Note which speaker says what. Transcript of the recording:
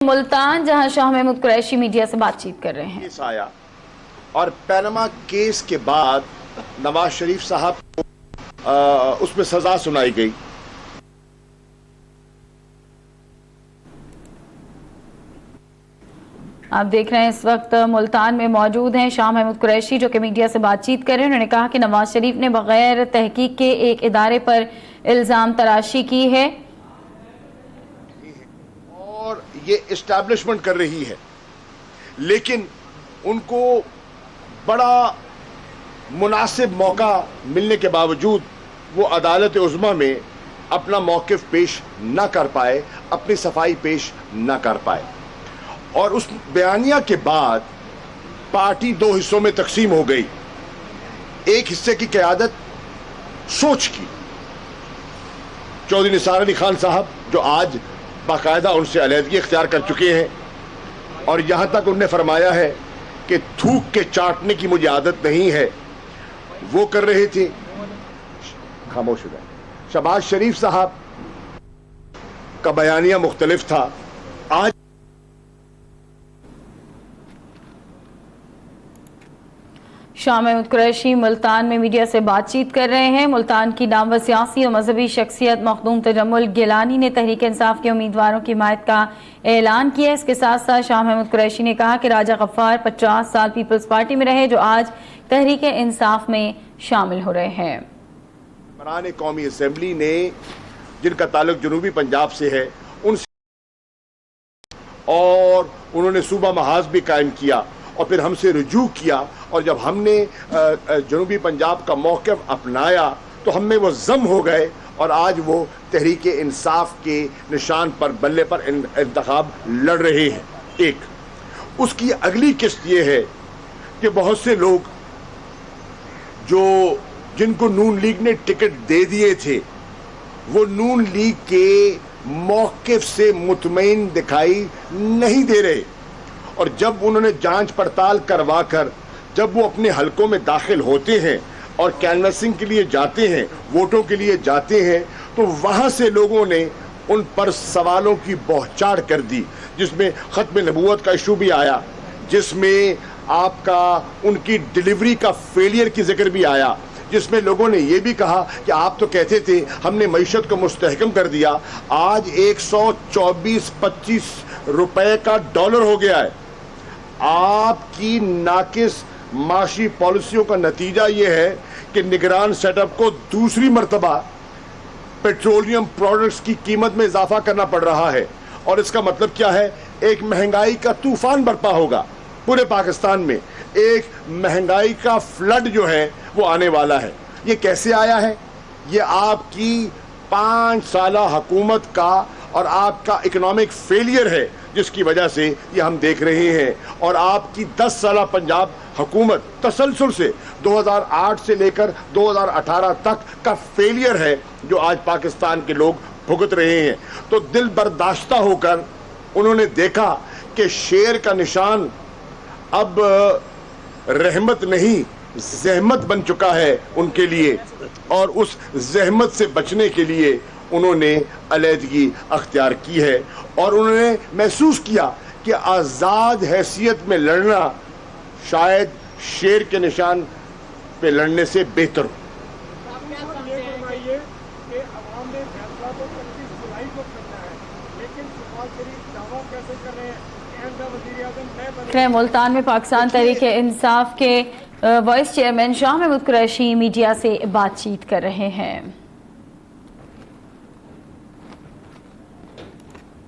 Speaker 1: ملتان جہاں شاہ محمود قریشی میڈیا سے بات چیت کر رہے ہیں۔
Speaker 2: کیس آیا اور پینما کیس کے بعد نواز شریف صاحب کو اس میں سزا سنائی گئی۔
Speaker 1: آپ دیکھ رہے ہیں اس وقت ملتان میں موجود ہیں شاہ محمود قریشی جو کہ میڈیا سے بات چیت کر رہے ہیں۔ انہوں نے کہا کہ نواز شریف نے بغیر تحقیق کے ایک ادارے پر الزام تراشی کی ہے
Speaker 2: اور یہ اسٹیبلشمنٹ کر رہی ہے، لیکن ان کو بڑا مناسب موقع ملنے کے باوجود وہ عدالت عظمیٰ میں اپنا موقف پیش نہ کر پائے، اپنی صفائی پیش نہ کر پائے، اور اس بیانیہ کے بعد پارٹی دو حصوں میں تقسیم ہو گئی۔ ایک حصے کی قیادت سوچ کی، چودھری نثار علی خان صاحب جو آج باقاعدہ ان سے علیحدگی اختیار کر چکے ہیں، اور یہاں تک انہوں نے فرمایا ہے کہ تھوک کے چاٹنے کی مجھے عادت نہیں ہے، وہ کر رہے تھے۔ خاموش ہو جائے۔ شہباز شریف صاحب کا بیانیہ مختلف تھا۔ آج
Speaker 1: شاہ محمود قریشی ملتان میں میڈیا سے بات چیت کر رہے ہیں۔ ملتان کی نامور سیاسی اور مذہبی شخصیت مخدوم تجمل گیلانی نے تحریک انصاف کے امیدواروں کی حمایت کا اعلان کیا۔ اس کے ساتھ ساتھ شاہ محمود قریشی نے کہا کہ راجہ غفار 50 سال پیپلز پارٹی میں رہے جو آج تحریک انصاف میں شامل ہو رہے ہیں۔
Speaker 2: ممبران قومی اسمبلی نے جن کا تعلق جنوبی پنجاب سے ہے ان سے، اور انہوں نے صوبہ محاذ بھی قائم کیا اور پھر ہم سے رجوع کیا، اور جب ہم نے جنوبی پنجاب کا موقف اپنایا تو ہم میں وہ ضم ہو گئے، اور آج وہ تحریک انصاف کے نشان پر بلے پر انتخاب لڑ رہے ہیں۔ ایک اس کی اگلی قسط یہ ہے کہ بہت سے لوگ جن کو نون لیگ نے ٹکٹ دے دیے تھے وہ نون لیگ کے موقف سے مطمئن دکھائی نہیں دے رہے، اور جب انہوں نے جانچ پڑتال کروا کر جب وہ اپنے حلقوں میں داخل ہوتے ہیں اور کینوسنگ کے لیے جاتے ہیں، ووٹوں کے لیے جاتے ہیں، تو وہاں سے لوگوں نے ان پر سوالوں کی بوچھاڑ کر دی، جس میں ختم نبوت کا ایشو بھی آیا، جس میں آپ کا ان کی ڈیلیوری کا فیلئر کی ذکر بھی آیا، جس میں لوگوں نے یہ بھی کہا کہ آپ تو کہتے تھے ہم نے معیشت کو مستحکم کر دیا، آج 124-25 روپے کا ڈالر ہو گیا ہے۔ آپ کی ناقص معاشی پالیسیوں کا نتیجہ یہ ہے کہ نگران سیٹ اپ کو دوسری مرتبہ پیٹرولیم پروڈکٹس کی قیمت میں اضافہ کرنا پڑ رہا ہے، اور اس کا مطلب کیا ہے؟ ایک مہنگائی کا طوفان برپا ہوگا پورے پاکستان میں، ایک مہنگائی کا فلڈ جو ہے وہ آنے والا ہے۔ یہ کیسے آیا ہے؟ یہ آپ کی 5 سالہ حکومت کا اور آپ کا اکنامک فیلئر ہے، جس کی وجہ سے یہ ہم دیکھ رہے ہیں، اور آپ کی 10 سالہ پنجاب حکومت تسلسل سے 2008 سے لے کر 2018 تک کا فیلئر ہے جو آج پاکستان کے لوگ بھگت رہے ہیں۔ تو دل برداشتہ ہو کر انہوں نے دیکھا کہ شیر کا نشان اب رحمت نہیں زحمت بن چکا ہے ان کے لیے، اور اس زحمت سے بچنے کے لیے انہوں نے علیحدگی اختیار کی ہے، اور انہوں نے محسوس کیا کہ آزاد حیثیت میں لڑنا شاید شیر کے نشان پہ لڑنے سے بہتر ہو۔
Speaker 1: ملتان میں پاکستان تحریک انصاف کے vice chairman Shah Mahmood Qureshi media سے بات چیت کر رہے ہیں۔